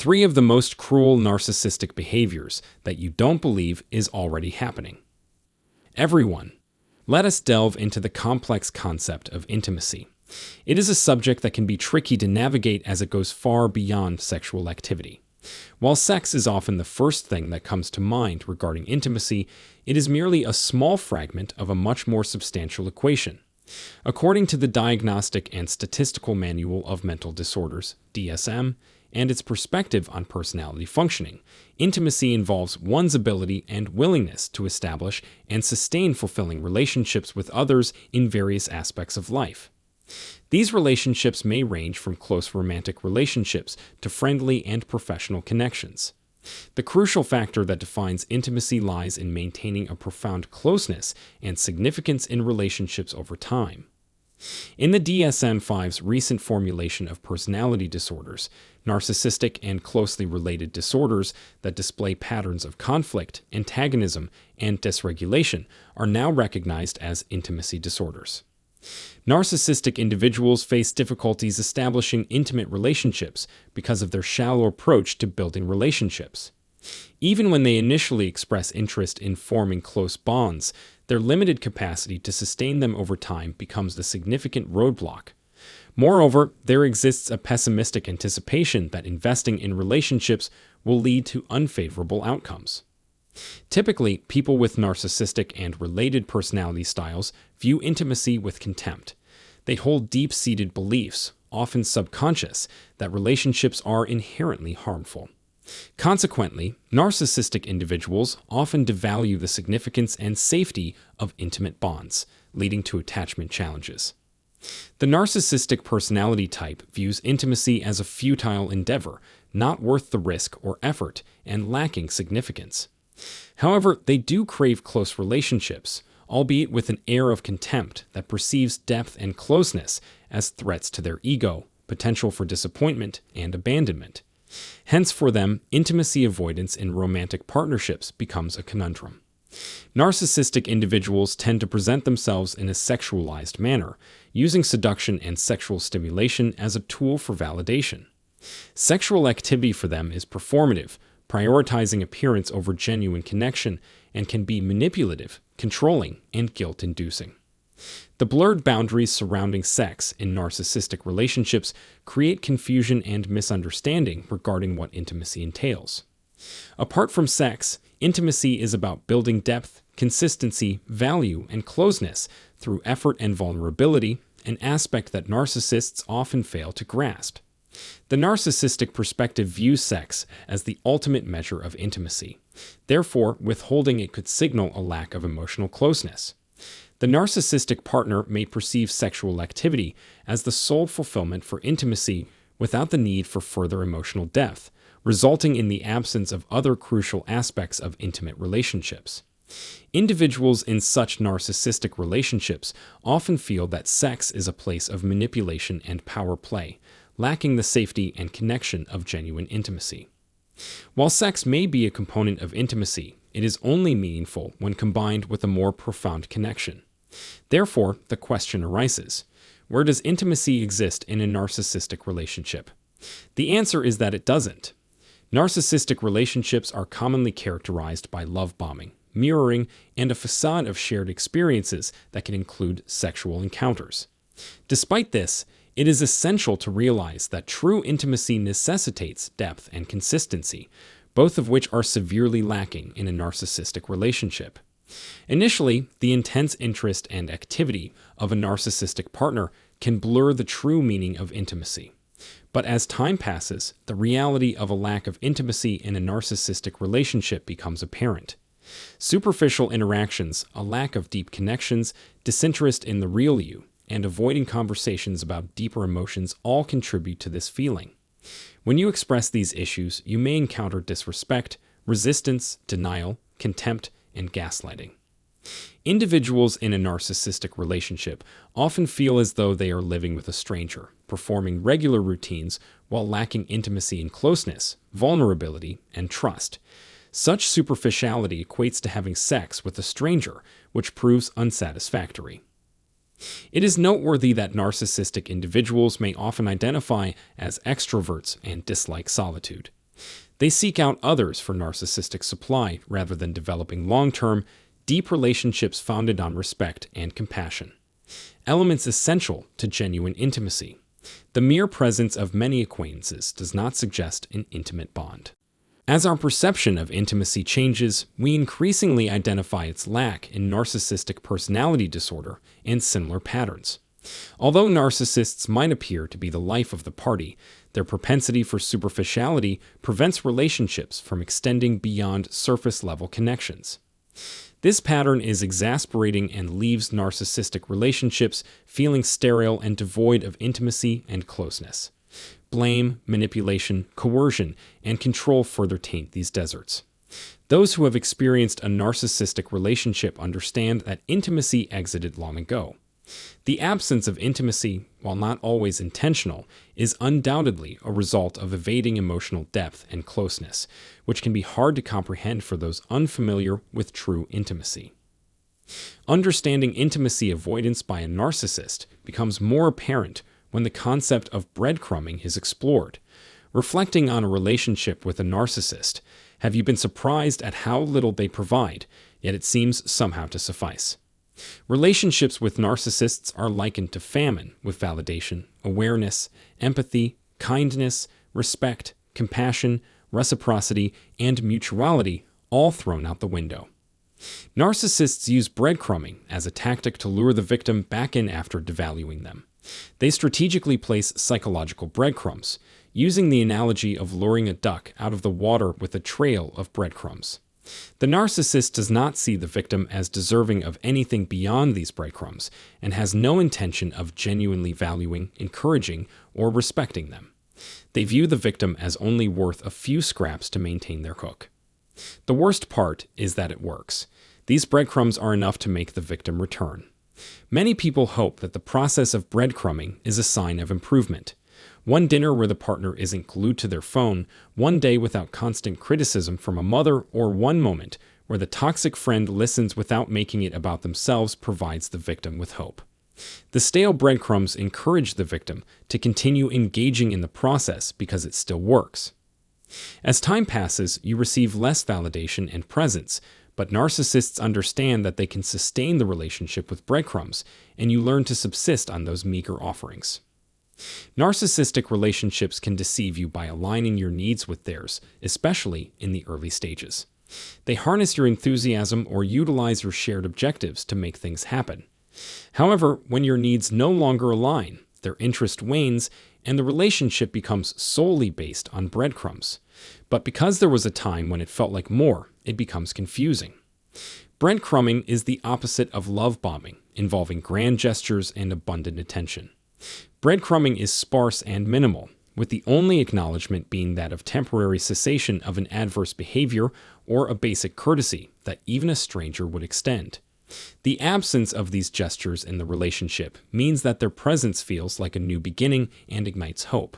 3 of the most cruel narcissistic behaviors that you don't believe is already happening. Everyone, let us delve into the complex concept of intimacy. It is a subject that can be tricky to navigate as it goes far beyond sexual activity. While sex is often the first thing that comes to mind regarding intimacy, it is merely a small fragment of a much more substantial equation. According to the Diagnostic and Statistical Manual of Mental Disorders, DSM, and its perspective on personality functioning, intimacy involves one's ability and willingness to establish and sustain fulfilling relationships with others in various aspects of life. These relationships may range from close romantic relationships to friendly and professional connections. The crucial factor that defines intimacy lies in maintaining a profound closeness and significance in relationships over time. In the DSM-5's recent formulation of personality disorders, narcissistic and closely related disorders that display patterns of conflict, antagonism, and dysregulation are now recognized as intimacy disorders. Narcissistic individuals face difficulties establishing intimate relationships because of their shallow approach to building relationships. Even when they initially express interest in forming close bonds, their limited capacity to sustain them over time becomes the significant roadblock. Moreover, there exists a pessimistic anticipation that investing in relationships will lead to unfavorable outcomes. Typically, people with narcissistic and related personality styles view intimacy with contempt. They hold deep-seated beliefs, often subconscious, that relationships are inherently harmful. Consequently, narcissistic individuals often devalue the significance and safety of intimate bonds, leading to attachment challenges. The narcissistic personality type views intimacy as a futile endeavor, not worth the risk or effort, and lacking significance. However, they do crave close relationships, albeit with an air of contempt that perceives depth and closeness as threats to their ego, potential for disappointment and abandonment. Hence, for them, intimacy avoidance in romantic partnerships becomes a conundrum. Narcissistic individuals tend to present themselves in a sexualized manner, using seduction and sexual stimulation as a tool for validation. Sexual activity for them is performative, prioritizing appearance over genuine connection, and can be manipulative, controlling, and guilt-inducing. The blurred boundaries surrounding sex in narcissistic relationships create confusion and misunderstanding regarding what intimacy entails. Apart from sex, intimacy is about building depth, consistency, value, and closeness through effort and vulnerability, an aspect that narcissists often fail to grasp. The narcissistic perspective views sex as the ultimate measure of intimacy. Therefore, withholding it could signal a lack of emotional closeness. The narcissistic partner may perceive sexual activity as the sole fulfillment for intimacy without the need for further emotional depth, resulting in the absence of other crucial aspects of intimate relationships. Individuals in such narcissistic relationships often feel that sex is a place of manipulation and power play, lacking the safety and connection of genuine intimacy. While sex may be a component of intimacy, it is only meaningful when combined with a more profound connection. Therefore, the question arises, where does intimacy exist in a narcissistic relationship? The answer is that it doesn't. Narcissistic relationships are commonly characterized by love bombing, mirroring, and a facade of shared experiences that can include sexual encounters. Despite this, it is essential to realize that true intimacy necessitates depth and consistency, both of which are severely lacking in a narcissistic relationship. Initially, the intense interest and activity of a narcissistic partner can blur the true meaning of intimacy. But as time passes, the reality of a lack of intimacy in a narcissistic relationship becomes apparent. Superficial interactions, a lack of deep connections, disinterest in the real you, and avoiding conversations about deeper emotions all contribute to this feeling. When you express these issues, you may encounter disrespect, resistance, denial, contempt, and gaslighting. Individuals in a narcissistic relationship often feel as though they are living with a stranger, performing regular routines while lacking intimacy and closeness, vulnerability, and trust. Such superficiality equates to having sex with a stranger, which proves unsatisfactory. It is noteworthy that narcissistic individuals may often identify as extroverts and dislike solitude. They seek out others for narcissistic supply rather than developing long-term, deep relationships founded on respect and compassion. Elements essential to genuine intimacy. The mere presence of many acquaintances does not suggest an intimate bond. As our perception of intimacy changes, we increasingly identify its lack in narcissistic personality disorder and similar patterns. Although narcissists might appear to be the life of the party, their propensity for superficiality prevents relationships from extending beyond surface-level connections. This pattern is exasperating and leaves narcissistic relationships feeling sterile and devoid of intimacy and closeness. Blame, manipulation, coercion, and control further taint these deserts. Those who have experienced a narcissistic relationship understand that intimacy exited long ago. The absence of intimacy, while not always intentional, is undoubtedly a result of evading emotional depth and closeness, which can be hard to comprehend for those unfamiliar with true intimacy. Understanding intimacy avoidance by a narcissist becomes more apparent when the concept of breadcrumbing is explored. Reflecting on a relationship with a narcissist, have you been surprised at how little they provide, yet it seems somehow to suffice? Relationships with narcissists are likened to famine, with validation, awareness, empathy, kindness, respect, compassion, reciprocity, and mutuality all thrown out the window. Narcissists use breadcrumbing as a tactic to lure the victim back in after devaluing them. They strategically place psychological breadcrumbs, using the analogy of luring a duck out of the water with a trail of breadcrumbs. The narcissist does not see the victim as deserving of anything beyond these breadcrumbs and has no intention of genuinely valuing, encouraging, or respecting them. They view the victim as only worth a few scraps to maintain their hook. The worst part is that it works. These breadcrumbs are enough to make the victim return. Many people hope that the process of breadcrumbing is a sign of improvement. One dinner where the partner isn't glued to their phone, one day without constant criticism from a mother, or one moment where the toxic friend listens without making it about themselves provides the victim with hope. The stale breadcrumbs encourage the victim to continue engaging in the process because it still works. As time passes, you receive less validation and presence, but narcissists understand that they can sustain the relationship with breadcrumbs, and you learn to subsist on those meager offerings. Narcissistic relationships can deceive you by aligning your needs with theirs, especially in the early stages. They harness your enthusiasm or utilize your shared objectives to make things happen. However, when your needs no longer align, their interest wanes, and the relationship becomes solely based on breadcrumbs. But because there was a time when it felt like more, it becomes confusing. Breadcrumbing is the opposite of love bombing, involving grand gestures and abundant attention. Breadcrumbing is sparse and minimal, with the only acknowledgement being that of temporary cessation of an adverse behavior or a basic courtesy that even a stranger would extend. The absence of these gestures in the relationship means that their presence feels like a new beginning and ignites hope.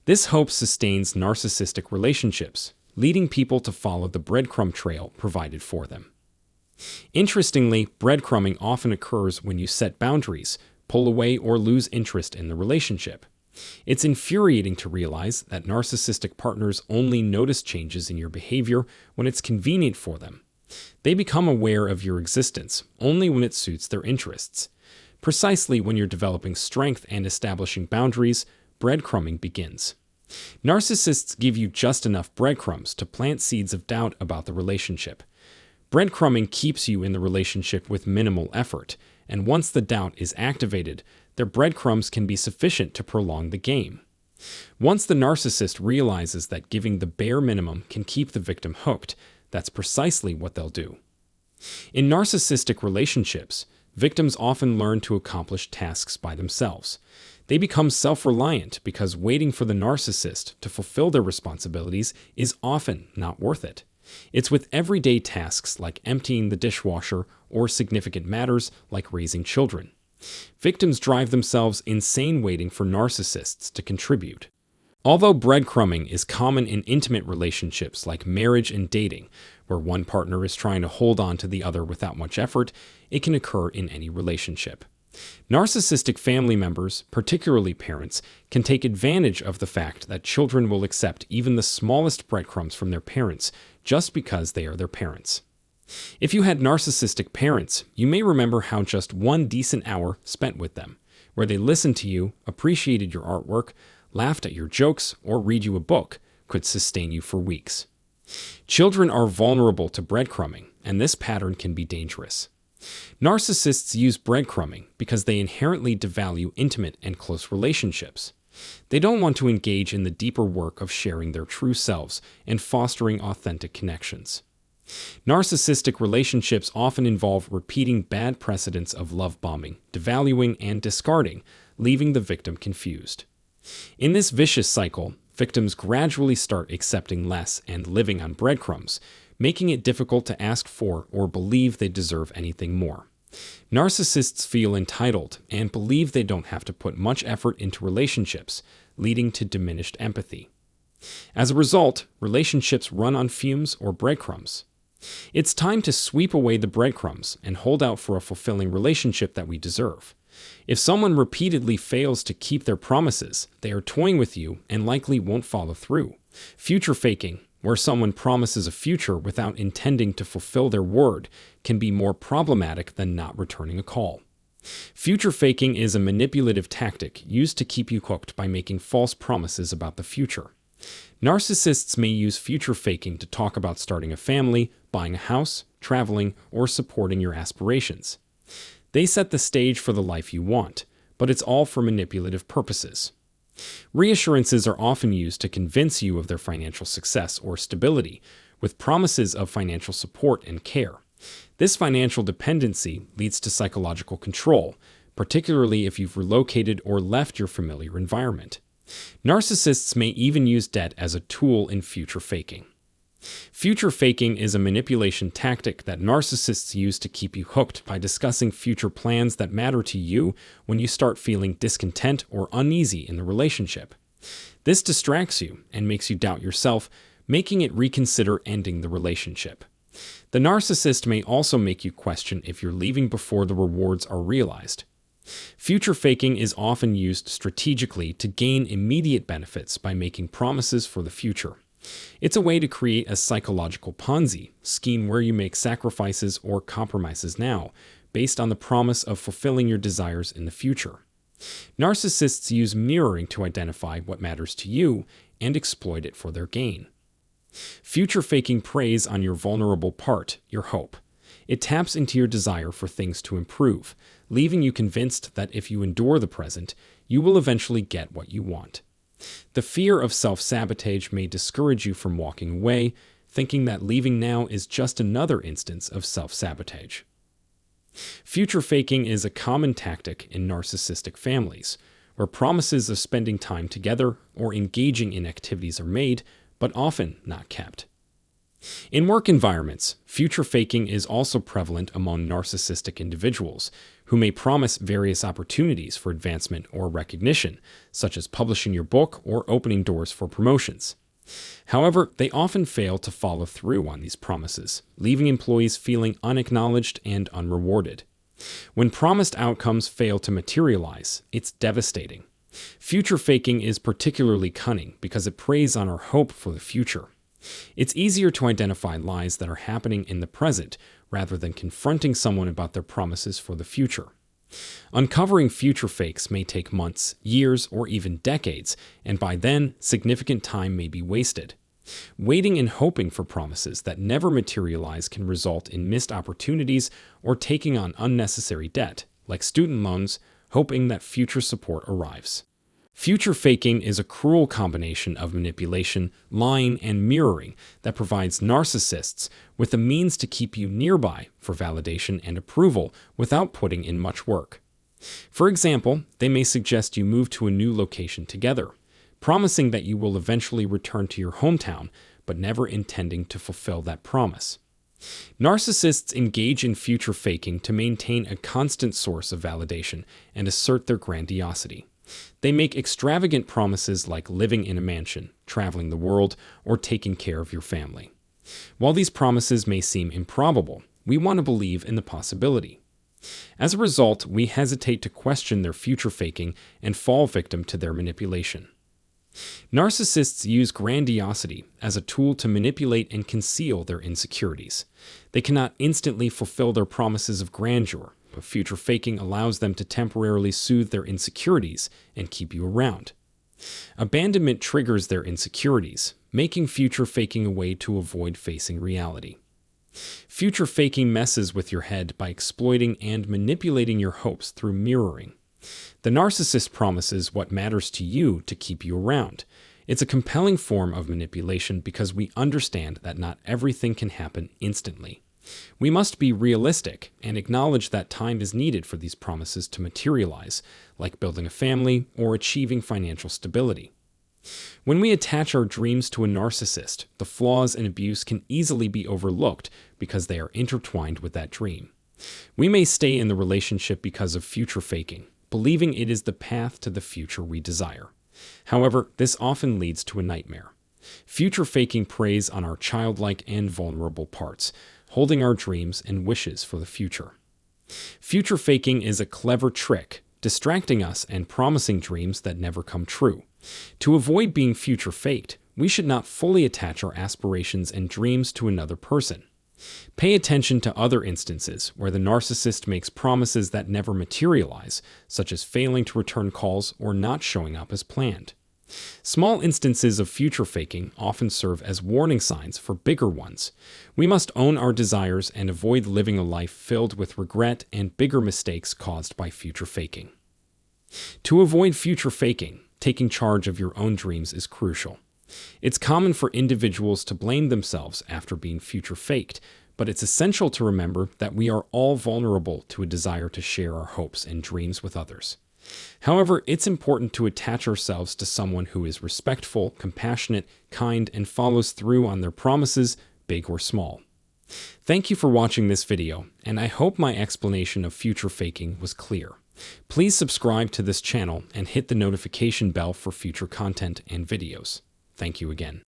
This hope sustains narcissistic relationships, leading people to follow the breadcrumb trail provided for them. Interestingly, breadcrumbing often occurs when you set boundaries, pull away, or lose interest in the relationship. It's infuriating to realize that narcissistic partners only notice changes in your behavior when it's convenient for them. They become aware of your existence only when it suits their interests. Precisely when you're developing strength and establishing boundaries, breadcrumbing begins. Narcissists give you just enough breadcrumbs to plant seeds of doubt about the relationship. Breadcrumbing keeps you in the relationship with minimal effort, and once the doubt is activated, their breadcrumbs can be sufficient to prolong the game. Once the narcissist realizes that giving the bare minimum can keep the victim hooked, that's precisely what they'll do. In narcissistic relationships, victims often learn to accomplish tasks by themselves. They become self-reliant because waiting for the narcissist to fulfill their responsibilities is often not worth it. It's with everyday tasks like emptying the dishwasher or significant matters like raising children. Victims drive themselves insane waiting for narcissists to contribute. Although breadcrumbing is common in intimate relationships like marriage and dating, where one partner is trying to hold on to the other without much effort, it can occur in any relationship. Narcissistic family members, particularly parents, can take advantage of the fact that children will accept even the smallest breadcrumbs from their parents just because they are their parents. If you had narcissistic parents, you may remember how just one decent hour spent with them, where they listened to you, appreciated your artwork, laughed at your jokes, or read you a book, could sustain you for weeks. Children are vulnerable to breadcrumbing, and this pattern can be dangerous. Narcissists use breadcrumbing because they inherently devalue intimate and close relationships. They don't want to engage in the deeper work of sharing their true selves and fostering authentic connections. Narcissistic relationships often involve repeating bad precedents of love bombing, devaluing, and discarding, leaving the victim confused. In this vicious cycle, victims gradually start accepting less and living on breadcrumbs, making it difficult to ask for or believe they deserve anything more. Narcissists feel entitled and believe they don't have to put much effort into relationships, leading to diminished empathy. As a result, relationships run on fumes or breadcrumbs. It's time to sweep away the breadcrumbs and hold out for a fulfilling relationship that we deserve. If someone repeatedly fails to keep their promises, they are toying with you and likely won't follow through. Future faking, where someone promises a future without intending to fulfill their word, can be more problematic than not returning a call. Future faking is a manipulative tactic used to keep you hooked by making false promises about the future. Narcissists may use future faking to talk about starting a family, buying a house, traveling, or supporting your aspirations. They set the stage for the life you want, but it's all for manipulative purposes. Reassurances are often used to convince you of their financial success or stability, with promises of financial support and care. This financial dependency leads to psychological control, particularly if you've relocated or left your familiar environment. Narcissists may even use debt as a tool in future faking. Future faking is a manipulation tactic that narcissists use to keep you hooked by discussing future plans that matter to you when you start feeling discontent or uneasy in the relationship. This distracts you and makes you doubt yourself, making it reconsider ending the relationship. The narcissist may also make you question if you're leaving before the rewards are realized. Future faking is often used strategically to gain immediate benefits by making promises for the future. It's a way to create a psychological Ponzi scheme where you make sacrifices or compromises now, based on the promise of fulfilling your desires in the future. Narcissists use mirroring to identify what matters to you and exploit it for their gain. Future faking preys on your vulnerable part, your hope. It taps into your desire for things to improve, leaving you convinced that if you endure the present, you will eventually get what you want. The fear of self-sabotage may discourage you from walking away, thinking that leaving now is just another instance of self-sabotage. Future faking is a common tactic in narcissistic families, where promises of spending time together or engaging in activities are made, but often not kept. In work environments, future faking is also prevalent among narcissistic individuals, who may promise various opportunities for advancement or recognition, such as publishing your book or opening doors for promotions. However, they often fail to follow through on these promises, leaving employees feeling unacknowledged and unrewarded. When promised outcomes fail to materialize, it's devastating. Future faking is particularly cunning because it preys on our hope for the future. It's easier to identify lies that are happening in the present rather than confronting someone about their promises for the future. Uncovering future fakes may take months, years, or even decades, and by then, significant time may be wasted. Waiting and hoping for promises that never materialize can result in missed opportunities or taking on unnecessary debt, like student loans, hoping that future support arrives. Future faking is a cruel combination of manipulation, lying, and mirroring that provides narcissists with the means to keep you nearby for validation and approval without putting in much work. For example, they may suggest you move to a new location together, promising that you will eventually return to your hometown, but never intending to fulfill that promise. Narcissists engage in future faking to maintain a constant source of validation and assert their grandiosity. They make extravagant promises like living in a mansion, traveling the world, or taking care of your family. While these promises may seem improbable, we want to believe in the possibility. As a result, we hesitate to question their future faking and fall victim to their manipulation. Narcissists use grandiosity as a tool to manipulate and conceal their insecurities. They cannot instantly fulfill their promises of grandeur, but future faking allows them to temporarily soothe their insecurities and keep you around. Abandonment triggers their insecurities, making future faking a way to avoid facing reality. Future faking messes with your head by exploiting and manipulating your hopes through mirroring. The narcissist promises what matters to you to keep you around. It's a compelling form of manipulation because we understand that not everything can happen instantly. We must be realistic and acknowledge that time is needed for these promises to materialize, like building a family or achieving financial stability. When we attach our dreams to a narcissist, the flaws and abuse can easily be overlooked because they are intertwined with that dream. We may stay in the relationship because of future faking, believing it is the path to the future we desire. However, this often leads to a nightmare. Future faking preys on our childlike and vulnerable parts, holding our dreams and wishes for the future. Future faking is a clever trick, distracting us and promising dreams that never come true. To avoid being future faked, we should not fully attach our aspirations and dreams to another person. Pay attention to other instances where the narcissist makes promises that never materialize, such as failing to return calls or not showing up as planned. Small instances of future faking often serve as warning signs for bigger ones. We must own our desires and avoid living a life filled with regret and bigger mistakes caused by future faking. To avoid future faking, taking charge of your own dreams is crucial. It's common for individuals to blame themselves after being future faked, but it's essential to remember that we are all vulnerable to a desire to share our hopes and dreams with others. However, it's important to attach ourselves to someone who is respectful, compassionate, kind, and follows through on their promises, big or small. Thank you for watching this video, and I hope my explanation of future faking was clear. Please subscribe to this channel and hit the notification bell for future content and videos. Thank you again.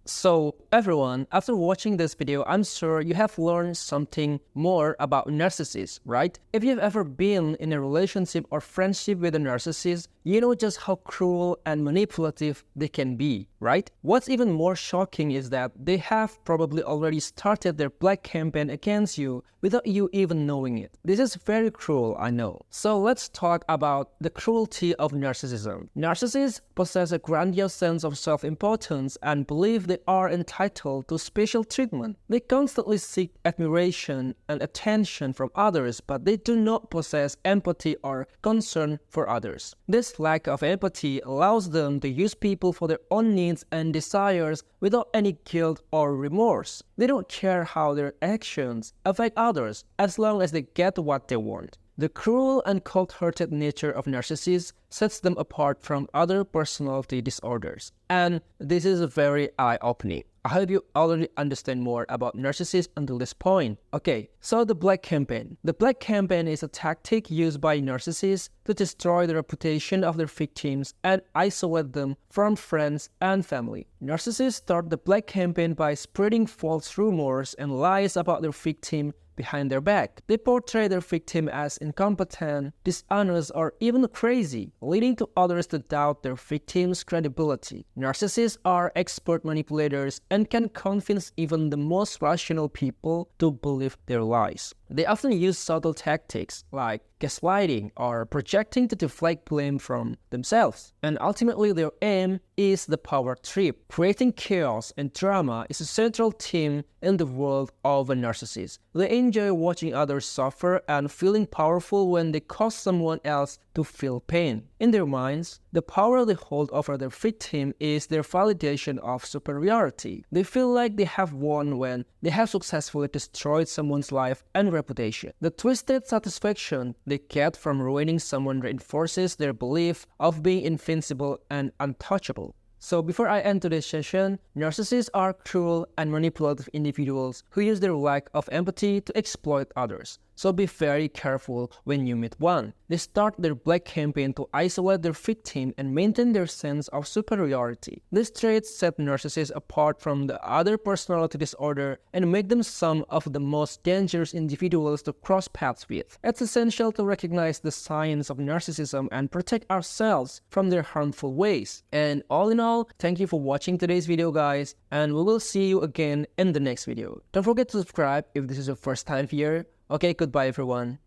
So everyone, after watching this video, I'm sure you have learned something more about narcissists, right? If you've ever been in a relationship or friendship with a narcissist, you know just how cruel and manipulative they can be, right? What's even more shocking is that they have probably already started their black campaign against you without you even knowing it. This is very cruel, I know. So let's talk about the cruelty of narcissism. Narcissists possess a grandiose sense of self-importance and believe they are entitled to special treatment. They constantly seek admiration and attention from others, but they do not possess empathy or concern for others. This lack of empathy allows them to use people for their own needs and desires without any guilt or remorse. They don't care how their actions affect others as long as they get what they want. The cruel and cold-hearted nature of narcissists sets them apart from other personality disorders. And this is very eye-opening. I hope you already understand more about narcissists until this point. Okay, so the black campaign. The black campaign is a tactic used by narcissists to destroy the reputation of their victims and isolate them from friends and family. Narcissists start the black campaign by spreading false rumors and lies about their victim behind their back. They portray their victim as incompetent, dishonest, or even crazy, leading to others to doubt their victim's credibility. Narcissists are expert manipulators and can convince even the most rational people to believe their lies. They often use subtle tactics like gaslighting or projecting to deflect blame from themselves. And ultimately, their aim is the power trip. Creating chaos and drama is a central theme in the world of a narcissist. They enjoy watching others suffer and feeling powerful when they cause someone else to feel pain. In their minds, the power they hold over their victim is their validation of superiority. They feel like they have won when they have successfully destroyed someone's life and reputation. The twisted satisfaction they get from ruining someone reinforces their belief of being invincible and untouchable. So before I end today's session, narcissists are cruel and manipulative individuals who use their lack of empathy to exploit others. so be very careful when you meet one. They start their black campaign to isolate their victim and maintain their sense of superiority. These traits set narcissists apart from the other personality disorder and make them some of the most dangerous individuals to cross paths with. It's essential to recognize the signs of narcissism and protect ourselves from their harmful ways. And all in all, thank you for watching today's video, guys, and we will see you again in the next video. Don't forget to subscribe if this is your first time here. Okay, goodbye everyone.